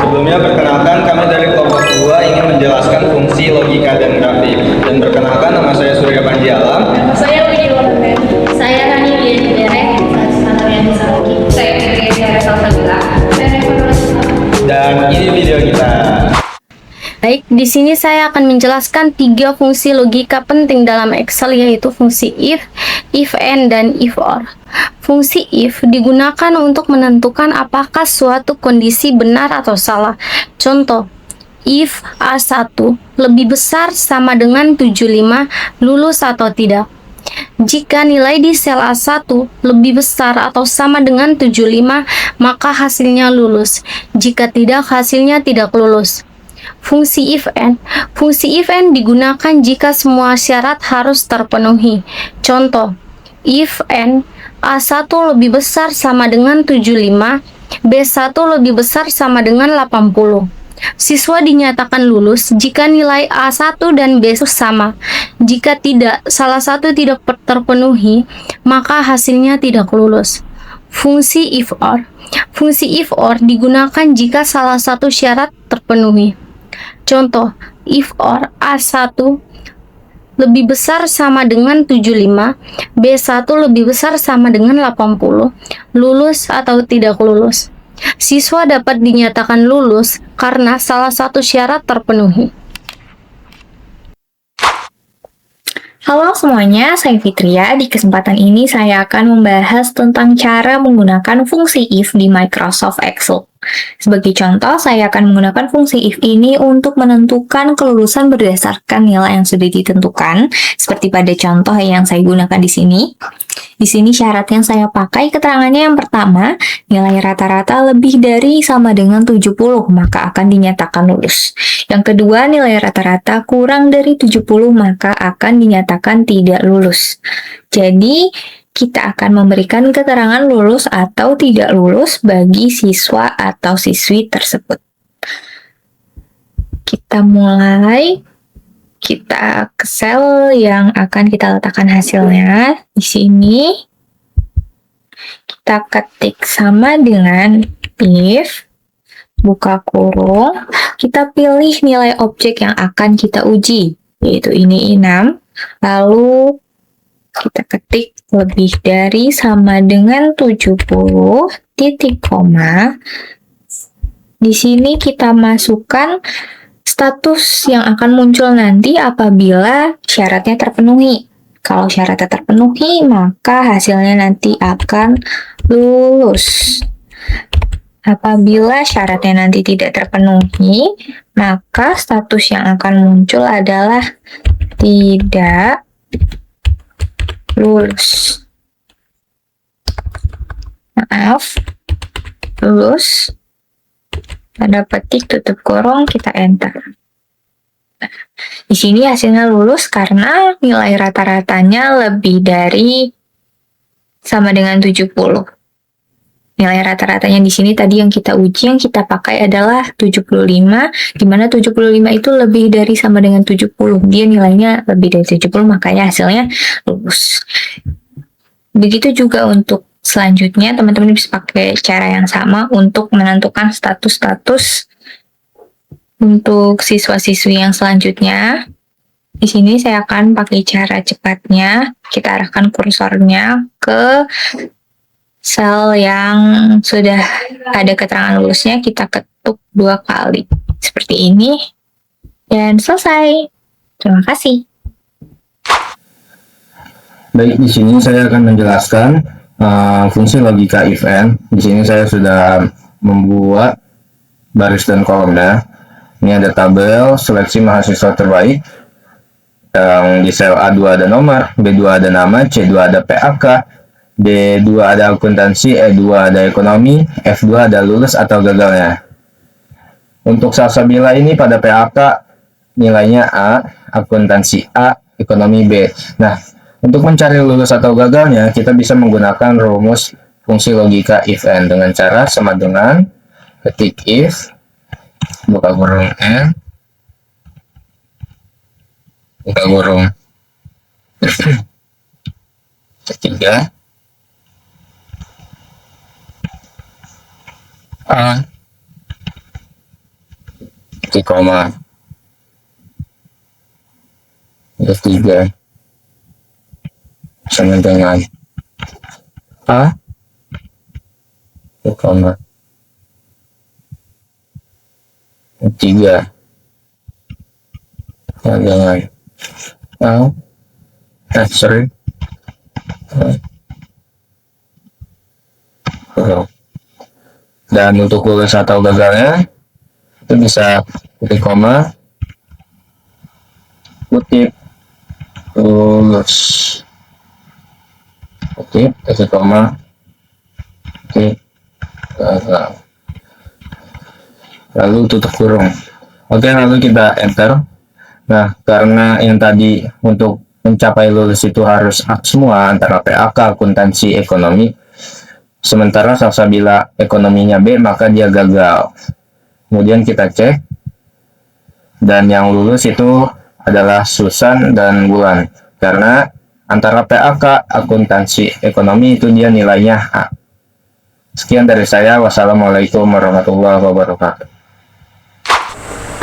Sebelumnya perkenalkan, kami dari kelompok 2 ingin menjelaskan fungsi logika dan grafik. Dan perkenalkan, nama saya Surya Panji Alam. Nama saya Widi Wonten. Saya Rani Liani Derek, Satria Saroki. Saya Fitri Tiara Salsabila. Saya Reva. Dan ini video kita. Baik, di sini saya akan menjelaskan 3 fungsi logika penting dalam Excel, yaitu fungsi if and, dan if or. Fungsi if digunakan untuk menentukan apakah suatu kondisi benar atau salah. Contoh, if A1 lebih besar sama dengan 75, lulus atau tidak. Jika nilai di sel A1 lebih besar atau sama dengan 75, maka hasilnya lulus. Jika tidak, hasilnya tidak lulus. Fungsi if and. Fungsi if and digunakan jika semua syarat harus terpenuhi. Contoh, if and A1 lebih besar sama dengan 75, B1 lebih besar sama dengan 80. Siswa dinyatakan lulus jika nilai A1 dan B1 sama. Jika tidak, salah satu tidak terpenuhi, maka hasilnya tidak lulus. Fungsi if or. Fungsi if or digunakan jika salah satu syarat terpenuhi. Contoh, if or A1 lebih besar sama dengan 75, B1 lebih besar sama dengan 80, lulus atau tidak lulus. Siswa dapat dinyatakan lulus karena salah satu syarat terpenuhi. Halo semuanya, saya Fitria. Di kesempatan ini saya akan membahas tentang cara menggunakan fungsi if di Microsoft Excel. Sebagai contoh, saya akan menggunakan fungsi if ini untuk menentukan kelulusan berdasarkan nilai yang sudah ditentukan, seperti pada contoh yang saya gunakan di sini. Di sini syarat yang saya pakai keterangannya yang pertama, nilai rata-rata lebih dari sama dengan 70, maka akan dinyatakan lulus. Yang kedua, nilai rata-rata kurang dari 70, maka akan dinyatakan tidak lulus. Jadi, kita akan memberikan keterangan lulus atau tidak lulus bagi siswa atau siswi tersebut. Kita mulai. Kita ke sel yang akan kita letakkan hasilnya. Di sini kita ketik sama dengan if, buka kurung, kita pilih nilai objek yang akan kita uji, yaitu ini 6. Lalu kita ketik lebih dari sama dengan 70, titik koma. Di sini kita masukkan status yang akan muncul nanti apabila syaratnya terpenuhi. Kalau syaratnya terpenuhi, maka hasilnya nanti akan lulus. Apabila syaratnya nanti tidak terpenuhi, maka status yang akan muncul adalah tidak lulus. Maaf, lulus. Tanda petik, tutup kurung, kita enter. Di sini hasilnya lulus karena nilai rata-ratanya lebih dari sama dengan 70. Nilai rata-ratanya di sini tadi yang kita uji, yang kita pakai adalah 75, di mana 75 itu lebih dari sama dengan 70. Dia nilainya lebih dari 70, makanya hasilnya lulus. Begitu juga untuk selanjutnya, teman-teman bisa pakai cara yang sama untuk menentukan status-status untuk siswa-siswi yang selanjutnya. Di sini saya akan pakai cara cepatnya. Kita arahkan kursornya ke sel yang sudah ada keterangan lulusnya. Kita ketuk 2 kali seperti ini dan selesai. Terima kasih. Baik, di sini saya akan menjelaskan fungsi logika if and. Di sini saya sudah membuat baris dan kolomnya. Ini ada tabel seleksi mahasiswa terbaik. Yang di sel A2 ada nomor, B2 ada nama, C2 ada PAK, D2 ada akuntansi, E2 ada ekonomi, F2 ada lulus atau gagalnya. Untuk Salsabila ini pada PAK nilainya A, akuntansi A, ekonomi B. Nah, untuk mencari lulus atau gagalnya, kita bisa menggunakan rumus fungsi logika if and dengan cara sama dengan ketik if buka kurung n buka kurung ketiga a titik koma ketiga sama dengan a titik koma ketiga sama dengan sorry dan untuk lulus atau gagalnya itu bisa titik koma kutip lulus kutip titik koma kutip gagal lalu tutup kurung. Oke, lalu kita enter. Nah, karena yang tadi untuk mencapai lulus itu harus A semua antara PAK, akuntansi, ekonomi. Sementara apabila ekonominya B, maka dia gagal. Kemudian kita cek. Dan yang lulus itu adalah Susan dan Bulan. Karena antara PAK, akuntansi, ekonomi itu dia nilainya A. Sekian dari saya. Wassalamualaikum warahmatullahi wabarakatuh.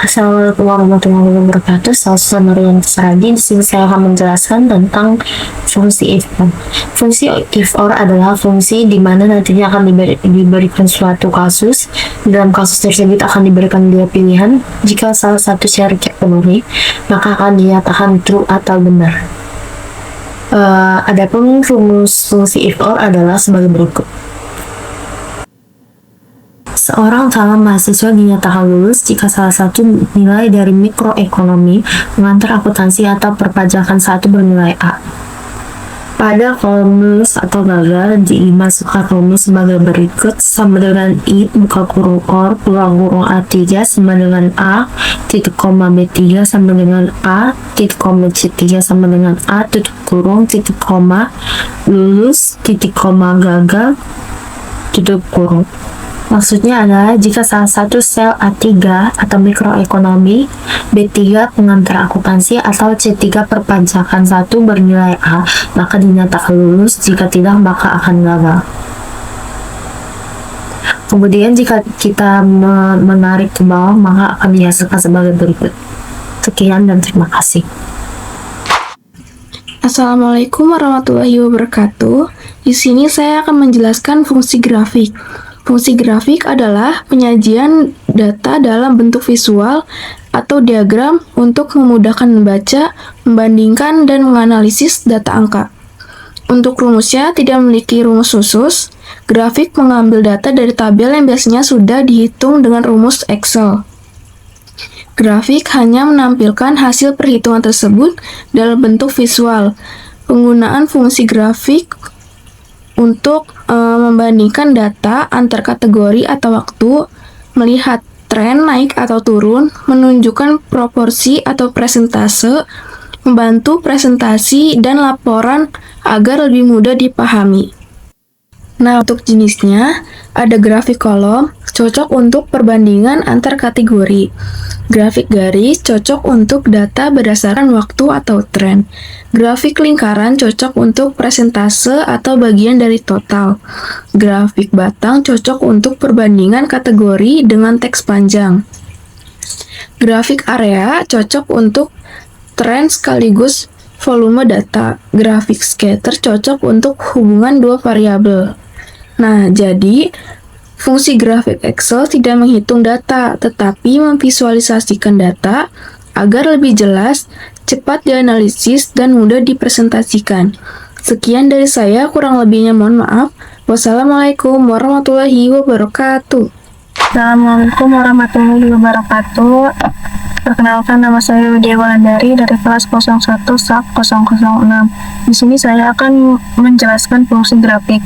Assalamualaikum warahmatullahi wabarakatuh. Saya Marian Saradi. Di sini saya akan menjelaskan tentang fungsi if or. Fungsi if or adalah fungsi di mana nantinya akan diberikan suatu kasus. Dalam kasus tersebut akan diberikan dua pilihan. Jika salah satu syarat terpenuhi, maka akan dinyatakan true atau benar. Adapun rumus fungsi if or adalah sebagai berikut. Seorang calon mahasiswa dinyatakan lulus jika salah satu nilai dari mikroekonomi, pengantar akuntansi atau perpajakan satu bernilai A. Pada kolom lulus atau gagal dimasukkan rumus sebagai berikut sama dengan I buka kurung OR peluang kurung A3 sama dengan A titik koma B3 sama dengan A titik koma C3 sama dengan A tutup kurung titik koma lulus titik koma gagal tutup kurung. Maksudnya adalah jika salah satu sel A3 atau mikroekonomi, B3 pengantar akuntansi atau C3 perpajakan satu bernilai A, maka dinyatakan lulus, jika tidak maka akan gagal. Kemudian jika kita menarik ke bawah, maka akan dihasilkan sebagai berikut. Sekian dan terima kasih. Assalamualaikum warahmatullahi wabarakatuh. Di sini saya akan menjelaskan fungsi grafik. Fungsi grafik adalah penyajian data dalam bentuk visual atau diagram untuk memudahkan membaca, membandingkan, dan menganalisis data angka. Untuk rumusnya tidak memiliki rumus khusus. Grafik mengambil data dari tabel yang biasanya sudah dihitung dengan rumus Excel. Grafik hanya menampilkan hasil perhitungan tersebut dalam bentuk visual. Penggunaan fungsi grafik untuk membandingkan data antar kategori atau waktu, melihat tren naik atau turun, menunjukkan proporsi atau persentase, membantu presentasi dan laporan agar lebih mudah dipahami. Nah, untuk jenisnya, ada grafik kolom, cocok untuk perbandingan antar kategori. Grafik garis, cocok untuk data berdasarkan waktu atau tren. Grafik lingkaran, cocok untuk presentase atau bagian dari total. Grafik batang, cocok untuk perbandingan kategori dengan teks panjang. Grafik area, cocok untuk tren sekaligus volume data. Grafik scatter, cocok untuk hubungan dua variabel. Nah, jadi fungsi grafik Excel tidak menghitung data, tetapi memvisualisasikan data agar lebih jelas, cepat dianalisis, dan mudah dipresentasikan. Sekian dari saya, kurang lebihnya mohon maaf. Wassalamualaikum warahmatullahi wabarakatuh. Assalamualaikum warahmatullahi wabarakatuh. Perkenalkan, nama saya Widya Wulandari dari kelas 01 SAK 006. Di sini saya akan menjelaskan fungsi grafik.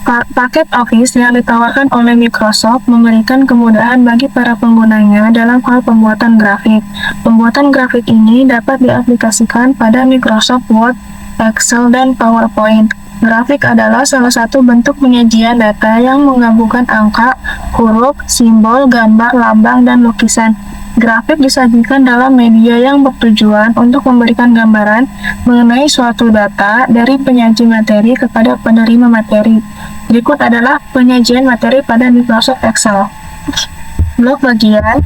Paket Office yang ditawarkan oleh Microsoft memberikan kemudahan bagi para penggunanya dalam hal pembuatan grafik. Pembuatan grafik ini dapat diaplikasikan pada Microsoft Word, Excel, dan PowerPoint. Grafik adalah salah satu bentuk penyajian data yang menggabungkan angka, huruf, simbol, gambar, lambang, dan lukisan. Grafik disajikan dalam media yang bertujuan untuk memberikan gambaran mengenai suatu data dari penyaji materi kepada penerima materi. Berikut adalah penyajian materi pada Microsoft Excel. Blok bagian,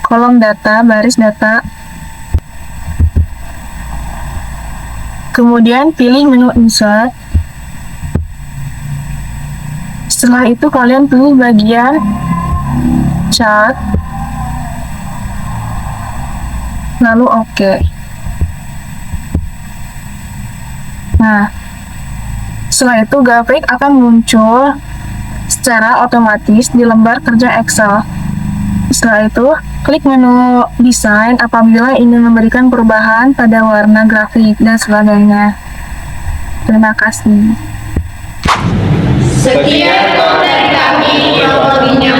kolom data, baris data. Kemudian pilih menu Insert. Setelah itu kalian pilih bagian Chart. Lalu oke. Nah, setelah itu grafik akan muncul secara otomatis di lembar kerja Excel. Setelah itu, klik menu desain apabila ingin memberikan perubahan pada warna grafik dan sebagainya. Terima kasih. Sekian konten kami, kalau lebihnya